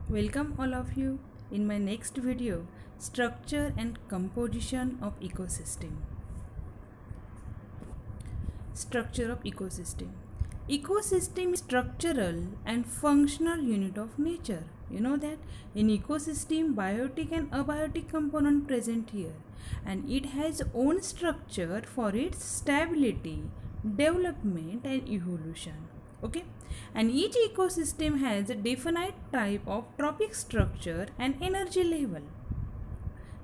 Welcome all of you in my next video, structure and composition of ecosystem. Structure of ecosystem. Ecosystem is structural and functional unit of nature. You know that in ecosystem biotic and abiotic component present here, and it has own structure for its stability, development and evolution. Okay, and each ecosystem has a definite type of trophic structure and energy level.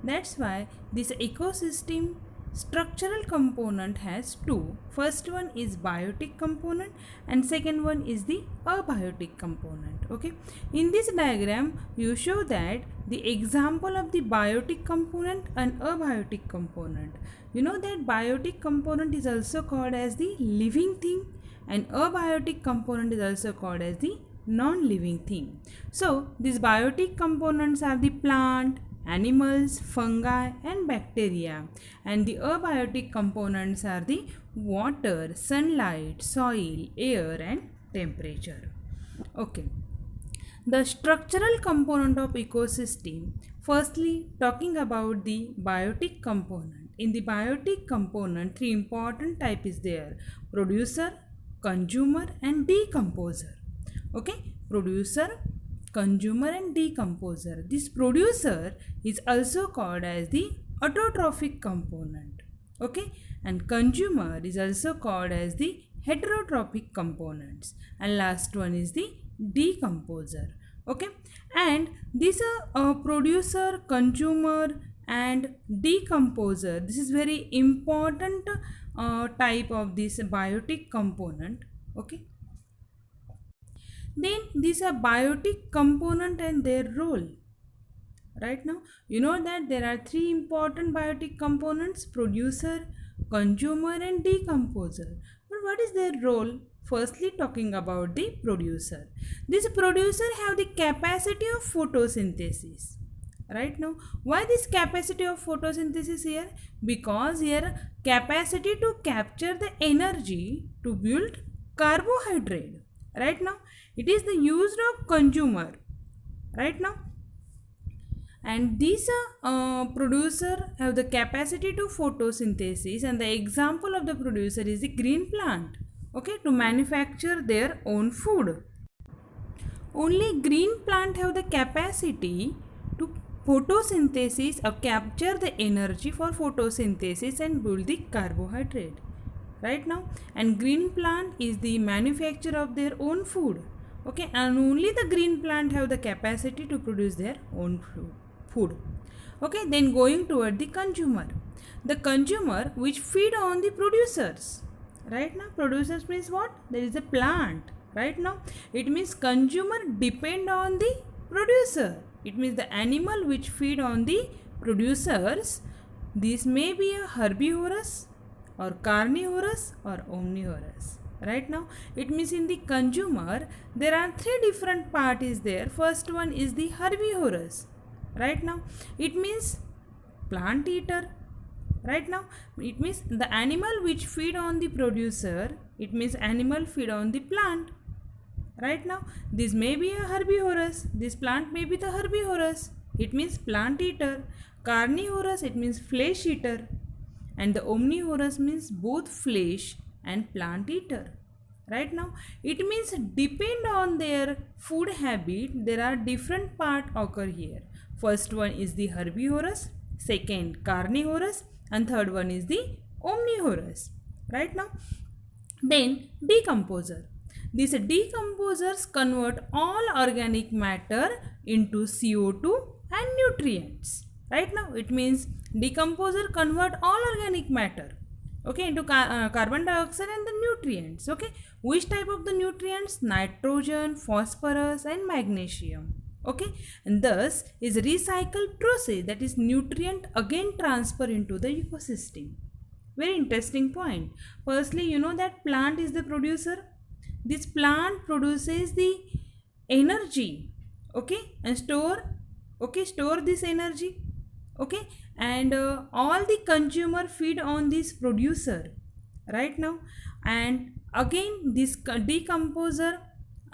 That's why this ecosystem structural component has two. First one is biotic component and second one is the abiotic component. Okay, in this diagram you show that the example of the biotic component and abiotic component. You know that biotic component is also called as the living thing and abiotic component is also called as the non-living thing. So these biotic components are the plant, animals, fungi and bacteria, and the abiotic components are the water, sunlight, soil, air and temperature. Okay, the structural component of ecosystem. Firstly, talking about the biotic component. In the biotic component, three important type is there: producer, consumer and decomposer. Okay, producer, consumer and decomposer. This producer is also called as the autotrophic component. Okay, and consumer is also called as the heterotrophic components, and last one is the decomposer. Okay, and this producer, consumer and decomposer, this is very important type of this biotic component. Okay, then these are biotic component and their role. Right now you know that there are three important biotic components: producer, consumer and decomposer. But what is their role? Firstly, talking about the producer. This producer have the capacity of photosynthesis. Right now, why this capacity of photosynthesis here? Because here capacity to capture the energy to build carbohydrate. Right now it is the use of consumer. Right now, and these producer have the capacity to photosynthesis, and the example of the producer is the green plant. Okay, to manufacture their own food. Only green plant have the capacity to photosynthesis or capture the energy for photosynthesis and build the carbohydrate. Right now, and green plant is the manufacture of their own food. Okay, and only the green plant have the capacity to produce their own food. Okay, then going toward the consumer. The consumer which feed on the producers. Right now, producers means what? There is a plant. Right now, it means consumer depend on the producer. It means the animal which feed on the producers. This may be a herbivorous or carnivorous or omnivorous. Right now it means in the consumer there are three different parties there. First one is the herbivorous. Right now it means plant eater. Right now it means the animal which feed on the producer. It means animal feed on the plant. Right now this may be a herbivorous. This plant may be the herbivorous. It means plant eater. Carnivorous, it means flesh eater. And the omnivorous means both flesh and plant eater. Right now it means depend on their food habit. There are different part occur here. First one is the herbivorous, second carnivorous, and third one is the omnivorous. Right now, then decomposer. These decomposers convert all organic matter into CO2 and nutrients. Right now it means decomposer convert all organic matter, okay, into carbon dioxide and the nutrients. Okay, which type of the nutrients? Nitrogen, phosphorus and magnesium. Okay, and thus is recycle process, that is nutrient again transfer into the ecosystem. Very interesting point. Firstly, you know that plant is the producer. This plant produces the energy, okay, and store this energy. Okay, and all the consumer feed on this producer. Right now, and again this decomposer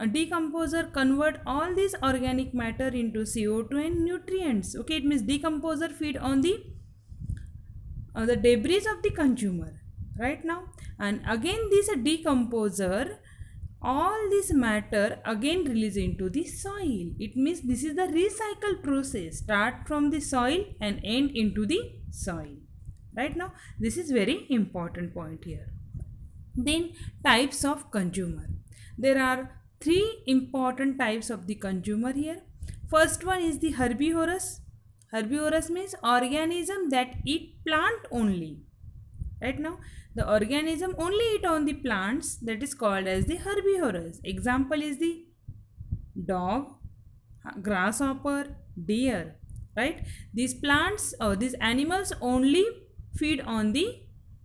decomposer convert all this organic matter into CO2 and nutrients. Okay, it means decomposer feed on the debris of the consumer, right now. And again this decomposer, all this matter again release into the soil. It means this is the recycle process, start from the soil and end into the soil, right now. This is very important point here. Then types of consumer. There are three important types of the consumer here. First one is the herbivorous. Herbivorous means organism that eat plant only. Right now, the organism only eat on the plants, that is called as the herbivorous. Example is the dog, grasshopper, deer. Right? These plants or these animals only feed on the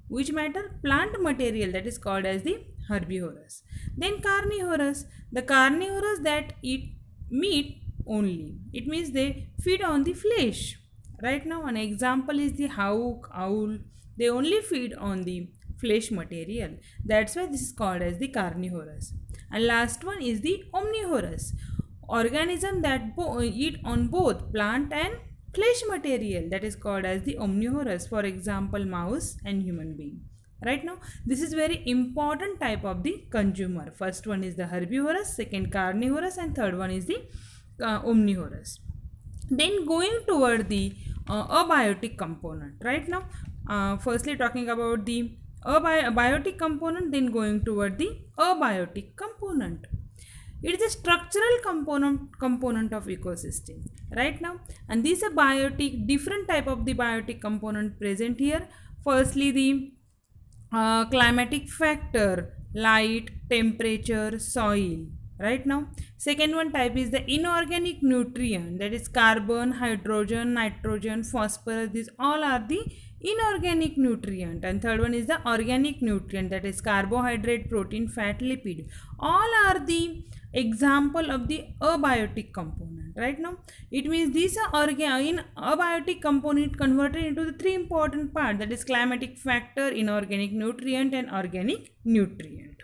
which matter? Plant material, that is called as the herbivorous. Then carnivorous. The carnivorous that eat meat only. It means they feed on the flesh. Right now, an example is the hawk, owl. They only feed on the flesh material. That's why this is called as the carnivorous. And last one is the omnivorous. Organism that eat on both plant and flesh material, that is called as the omnivorous. For example, mouse and human being. Right now, this is very important type of the consumer. First one is the herbivorous, second carnivorous, and third one is the omnivorous. Then going toward the abiotic component. Right now, firstly talking about the abiotic component, then going toward the abiotic component. It is a structural component of ecosystem, right now. And these are biotic, different type of the biotic component present here. Firstly, the climatic factor, light, temperature, soil, right now. Second one type is the inorganic nutrient, that is carbon, hydrogen, nitrogen, phosphorus. These all are the inorganic nutrient. And third one is the organic nutrient, that is carbohydrate, protein, fat, lipid. All are the example of the abiotic component. Right now, it means these are in abiotic component converted into the three important parts, that is climatic factor, inorganic nutrient, and organic nutrient.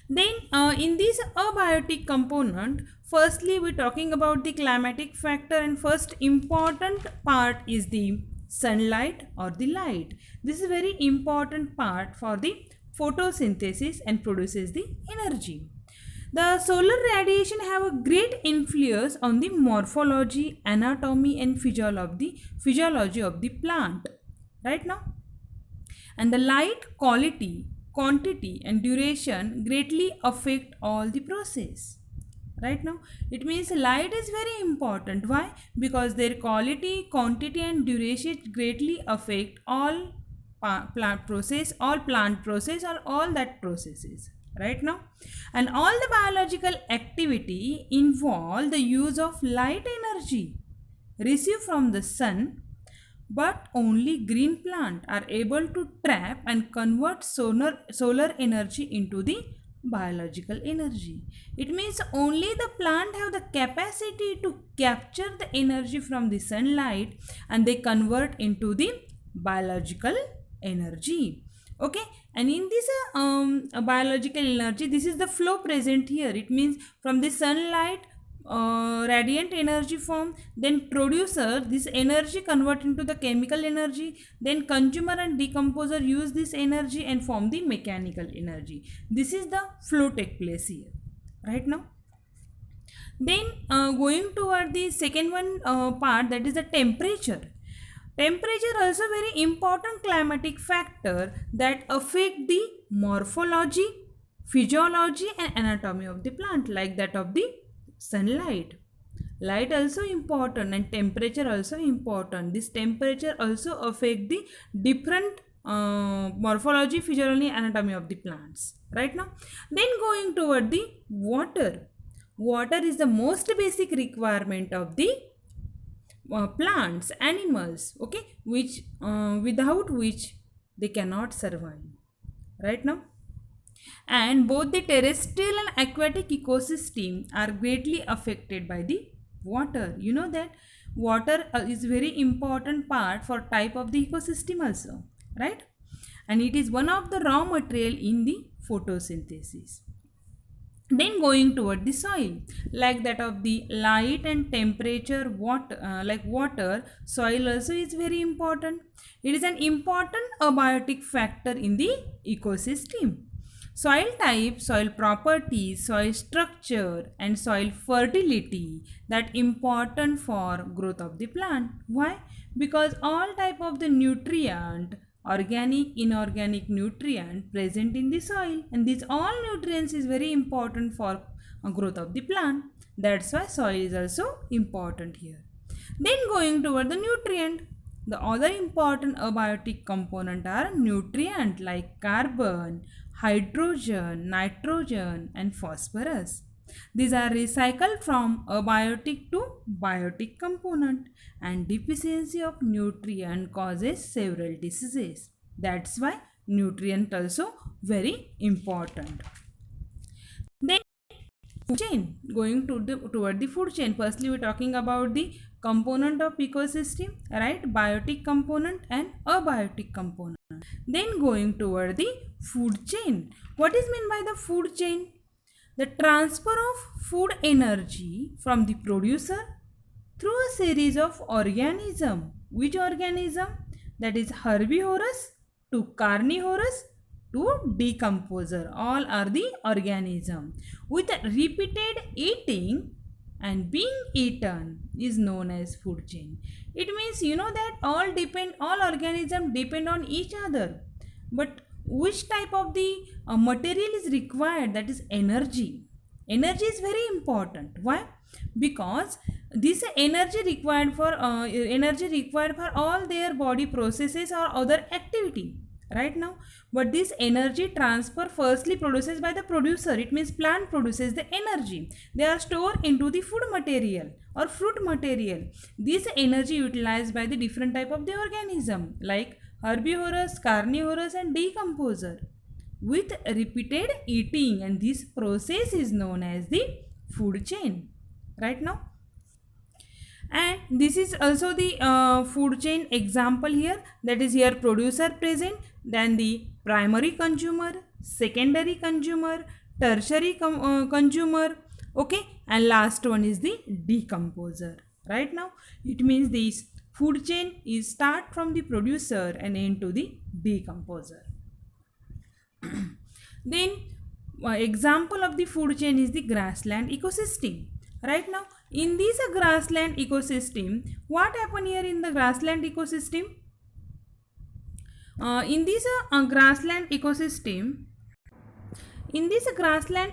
Then in this abiotic component, firstly we're talking about the climatic factor, and first important part is the sunlight or the light. This is very important part for the photosynthesis and produces the energy. The solar radiation have a great influence on the morphology, anatomy, and physiology of the plant. Right now, and the light quality, quantity, and duration greatly affect all the process. Right now, it means light is very important. Why? Because their quality, quantity, and duration greatly affect all plant process, or all that processes, right now. And all the biological activity involve the use of light energy received from the sun, but only green plant are able to trap and convert solar energy into the biological energy. It means only the plant have the capacity to capture the energy from the sunlight and they convert into the biological energy. Okay, and in this biological energy, this is the flow present here. It means from the sunlight, radiant energy form, then producer this energy convert into the chemical energy, then consumer and decomposer use this energy and form the mechanical energy. This is the flow take place here, right now. Then going toward the second one part, that is the temperature. Temperature also very important climatic factor that affect the morphology, physiology, and anatomy of the plant, like that of the sunlight. Light also important and temperature also important. This temperature also affect the different morphology, physiology, anatomy of the plants, right now. Then going toward the water. Water is the most basic requirement of the plants, animals, okay, which without which they cannot survive, right now. And both the terrestrial and aquatic ecosystem are greatly affected by the water. You know that water is very important part for type of the ecosystem also, right? And it is one of the raw material in the photosynthesis. Then going toward the soil, like that of the light and temperature, like water, soil also is very important. It is an important abiotic factor in the ecosystem. Soil type, soil properties, soil structure and soil fertility, that important for growth of the plant. Why? Because all type of the nutrient, organic, inorganic nutrient present in the soil, and these all nutrients is very important for growth of the plant. That's why soil is also important here. Then going toward the nutrient, the other important abiotic component are nutrient like carbon, hydrogen, nitrogen and phosphorus. These are recycled from abiotic to biotic component, and deficiency of nutrient causes several diseases. That's why nutrient also very important. Then food chain, going to toward the food chain. Firstly, we're talking about the component of ecosystem, right? Biotic component and abiotic component. Then going toward the food chain. What is meant by the food chain? The transfer of food energy from the producer through a series of organism. Which organism? That is herbivorous to carnivorous to decomposer. All are the organism. With repeated eating and being eaten is known as food chain. It means you know that all organisms depend on each other. But which type of the material is required? That is energy. Energy is very important. Why? Because this energy required for all their body processes or other activity, right now. But this energy transfer firstly produces by the producer. It means plant produces the energy. They are stored into the food material or fruit material. This energy utilized by the different type of the organism like herbivorous, carnivorous and decomposer with repeated eating, and this process is known as the food chain, right now. And this is also the food chain example here, that is here producer present, then the primary consumer, secondary consumer, tertiary consumer, okay, and last one is the decomposer. Right now it means this food chain is start from the producer and end to the decomposer. Then example of the food chain is the grassland ecosystem. Right now in this grassland ecosystem, what happen here in the grassland ecosystem? In this grassland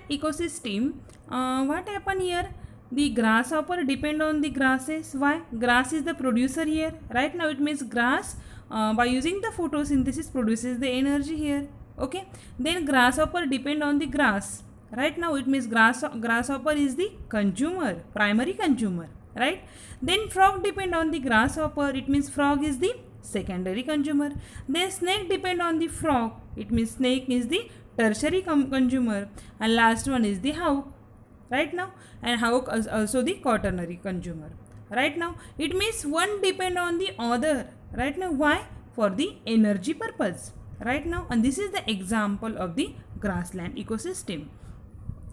ecosystem, what happen here? The grasshopper depend on the grasses. Why? Grass is the producer here. Right now it means grass by using the photosynthesis produces the energy here. Okay. Then grasshopper depend on the grass. Right now it means grasshopper is the consumer, primary consumer. Right. Then frog depend on the grasshopper. It means frog is the secondary consumer. Then snake depend on the frog. It means snake is the tertiary consumer. And last one is the hawk. Right now, and hawk is also the quaternary consumer. Right now it means one depend on the other. Right now why? For the energy purpose. Right now, and this is the example of the grassland ecosystem.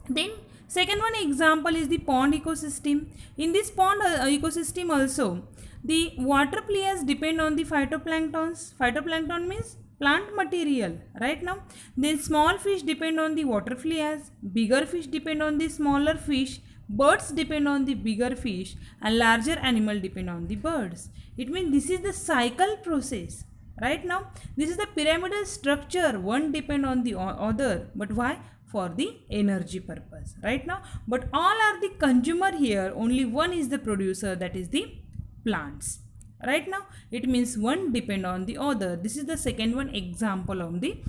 Then second one example is the pond ecosystem. In this pond ecosystem also, the water players depend on the phytoplanktons. Phytoplankton means plant material. Right now, then small fish depend on the water flies, bigger fish depend on the smaller fish, birds depend on the bigger fish, and larger animal depend on the birds. It means this is the cycle process. Right now this is the pyramidal structure, one depend on the other, but why? For the energy purpose. Right now, but all are the consumer here, only one is the producer, that is the plants. Right now it means one depend on the other. This is the second one example of the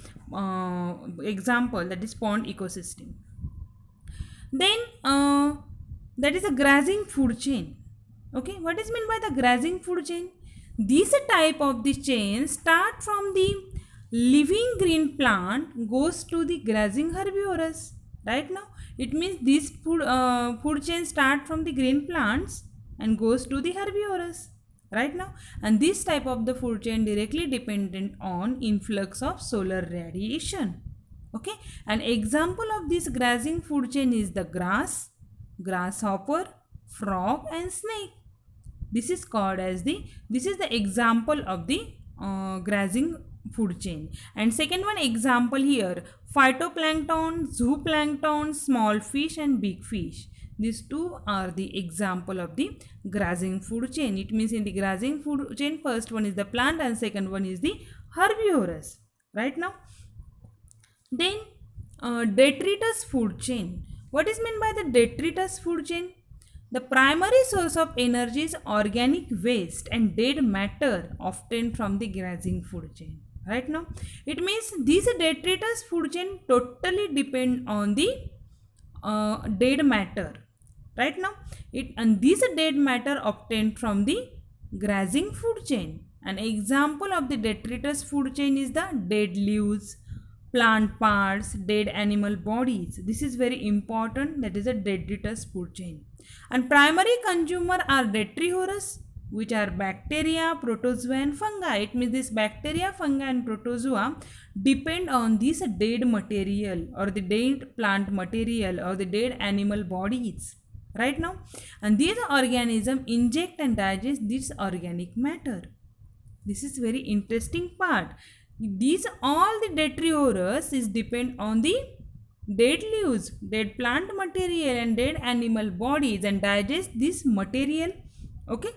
example, that is pond ecosystem. Then that is a grazing food chain. Okay, what is meant by the grazing food chain? This type of the chain start from the living green plant goes to the grazing herbivorous. Right now it means this food chain start from the green plants and goes to the herbivorous. Right now, and this type of the food chain directly dependent on influx of solar radiation. Okay, an example of this grazing food chain is the grass, grasshopper, frog and snake. This is called as this is the example of the grazing food chain. And second one example here, phytoplankton, zooplankton, small fish and big fish. These two are the example of the grazing food chain. It means in the grazing food chain, first one is the plant and second one is the herbivorous. Right now, then detritus food chain. What is meant by the detritus food chain? The primary source of energy is organic waste and dead matter obtained from the grazing food chain. Right now, it means these detritus food chain totally depend on the dead matter. Right now, it and these dead matter obtained from the grazing food chain. An example of the detritus food chain is the dead leaves, plant parts, dead animal bodies. This is very important. That is a detritus food chain. And primary consumer are detrivorous, which are bacteria, protozoa and fungi. It means this bacteria, fungi and protozoa depend on this dead material or the dead plant material or the dead animal bodies. Right now, and these organisms inject and digest this organic matter. This is very interesting part. These all the detrivorous is depend on the dead leaves, dead plant material and dead animal bodies and digest this material. Okay.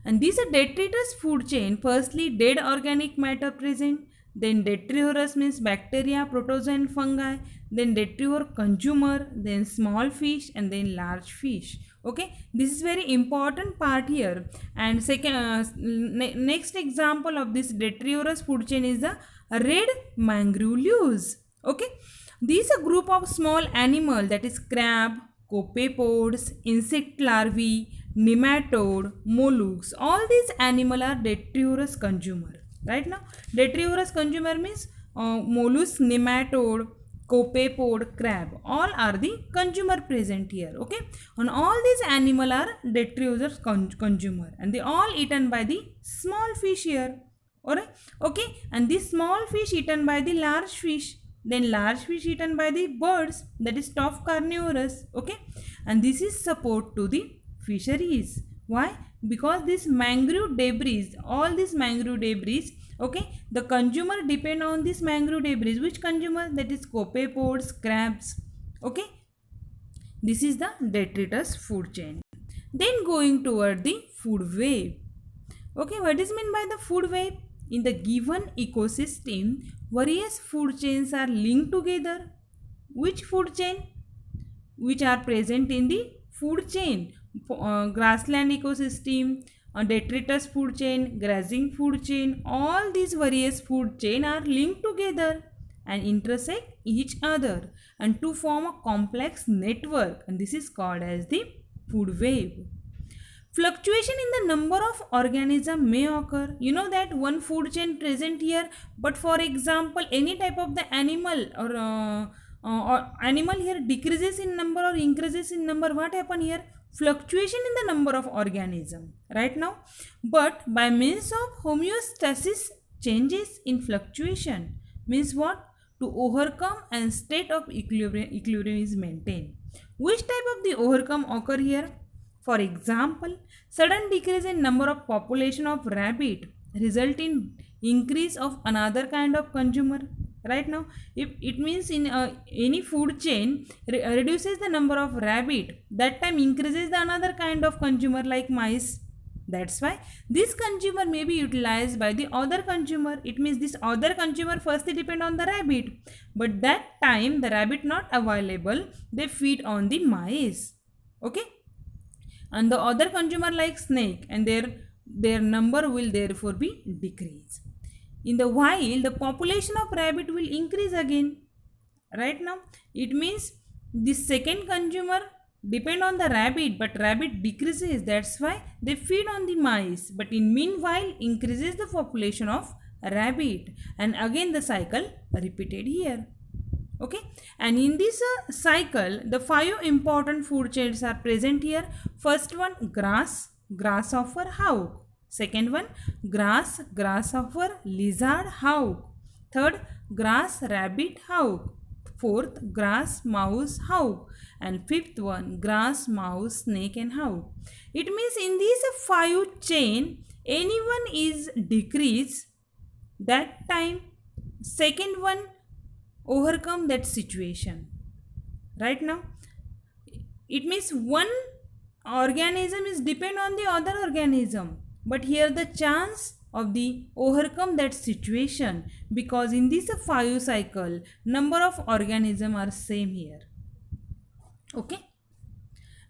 And these are detritus food chain. Firstly, dead organic matter present. Then detrivorous means bacteria, protozoa and fungi. Then detrivore consumer. Then small fish and then large fish. Okay, this is very important part here. And second, next example of this detrivorous food chain is the red mangrove leaves. Okay, these are group of small animal, that is crab, copepods, insect larvae, nematode, mollusks. All these animal are detrivorous consumer. Right now, detrivorous consumer means mollusk, nematode, copepod, crab. All are the consumer present here. Okay, and all these animal are detrivorous consumer, and they all eaten by the small fish here. Alright, okay, and this small fish eaten by the large fish, then large fish eaten by the birds, that is top carnivorous. Okay, and this is support to the fisheries. Why? Because this mangrove debris, all these mangrove debris, okay, the consumer depend on this mangrove debris. Which consumer? That is copepods, crabs. Okay, this is the detritus food chain. Then going toward the food web. Okay, what is meant by the food web? In the given ecosystem, various food chains are linked together. Which food chain? Which are present in the food chain? Grassland ecosystem, detritus food chain, grazing food chain. All these various food chain are linked together and intersect each other and to form a complex network, and this is called as the food web. Fluctuation in the number of organisms may occur. You know that one food chain present here, but for example, any type of the animal or animal here decreases in number or increases in number. What happen here? Fluctuation in the number of organism. Right now, but by means of homeostasis, changes in fluctuation means what? To overcome and state of equilibrium is maintained. Which type of the overcome occur here? For example, sudden decrease in number of population of rabbit result in increase of another kind of consumer. Right now, if it means in any food chain reduces the number of rabbit, that time increases the another kind of consumer like mice. That's why this consumer may be utilized by the other consumer. It means this other consumer firstly depend on the rabbit, but that time the rabbit not available, they feed on the mice. Okay, and the other consumer like snake, and their number will therefore be decrease. In the while the population of rabbit will increase again. Right now, it means the second consumer depend on the rabbit, but rabbit decreases, that's why they feed on the mice, but in meanwhile increases the population of rabbit, and again the cycle repeated here. Okay, and in this cycle the 5 important food chains are present here. First one, grass, grasshopper, hawk. Second one, grass, grasshopper, lizard, hawk. Third, grass, rabbit, hawk. Fourth, grass, mouse, hawk. And fifth one, grass, mouse, snake and hawk. It means in this five chain, anyone is decrease, that time second one overcome that situation. Right now, it means one organism is depend on the other organism, but here the chance of the overcome that situation, because in this five cycle number of organism are same here. Okay,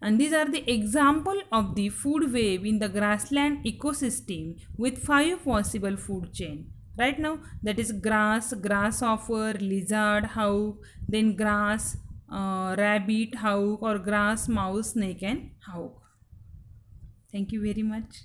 and these are the example of the food web in the grassland ecosystem with five possible food chain. Right now, that is grass, grasshopper, lizard, hawk, then grass, rabbit, hawk, or grass, mouse, snake and hawk. Thank you very much.